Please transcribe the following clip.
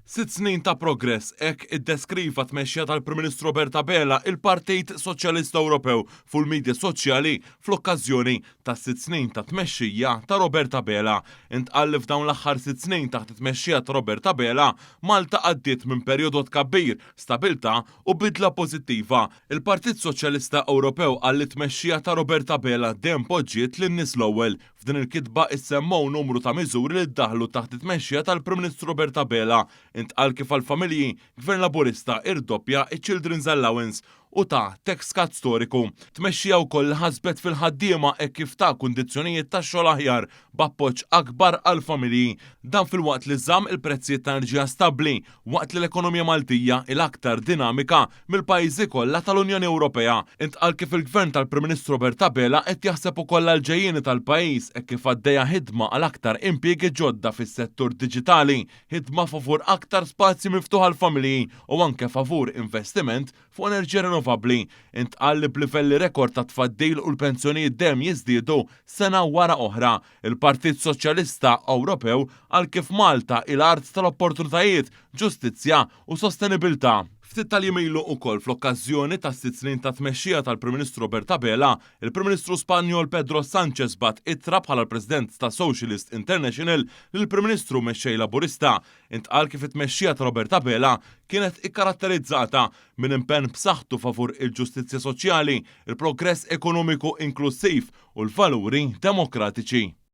6 snin ta' progress hekk iddeskriva tmexxija tal-Prim Ministru Roberta Bela il-Partit Soċjalista Ewropew fil-midja soċjali fl-okkażjoni ta' 6 snin ta' tmexxija ta' Roberta Bela. Intqal li f'dawn l-aħħar 6 snin taħt it-tmexxija ta' Roberta Bela, Malta għaddiet minn perjodu tkabbir, stabilta u bidla pożittiva. Il-Partit Soċjalista Ewropew għal li tmexxija ta' Roberta Bela dejjem poġġiet lin-nies l-ewwel. F'din il-kitba issemmew numru ta' miżuri li ddaħlu taħt it-tmexxija tal-Prim Ministru Roberta Bela. Intqal kif għall-familji Gvern Laburista irdoppja iċ-Children's Allowance u ta' tax cut storiku. Tmexxija wkoll ħasbet fil-ħaddiema hekk kif ta' kundizzjonijiet tax-xogħol aħjar b'appoġġ akbar għall-familji. Dan fil-waqt li żamm il-prezzijiet ta' enerġija stabbli waqt li l-ekonomija Maltija il-aktar dinamika mill-pajjiżi kollha tal-Unjoni Ewropea. Intqal kif il-Gvern tal-Prim Ministru Roberta Bela qed jaħseb ukoll għall-ġejjieni tal-pajjiż hekk kif għaddejja ħidma għal aktar impjiegi ġodda fis-settur diġitali, ħidma favur aktar spazji miftuħ għall-familji u anke favur investiment fuq enerġija rinnovabbli. Intqal li b'livelli rekord ta' tfaddil u l-pensjonijiet dejjem jiżdiedu sena wara oħra. Il-Partit Soċjalista Ewropew għal kif Malta il-art tal-opportunitajiet, ġustizzja u sostenibilità. Ftit tal-jimilu ukoll fl-okkażjoni ta' 6 snin ta' tmexxija tal-Prim Ministru Roberta Bela, il-Prim Ministru Spanjol Pedro Sánchez bat ittra bħala l-President ta' Socialist International lill-Prim Ministru mexxej Laburista. Intqal kif it-tmexxija ta' Roberta Bela kienet ikkaratterizzata minn impenn b'saħħtu favur il-ġustizzja soċjali, il-progress ekonomiku inklusiv u l-valuri demokratiċi.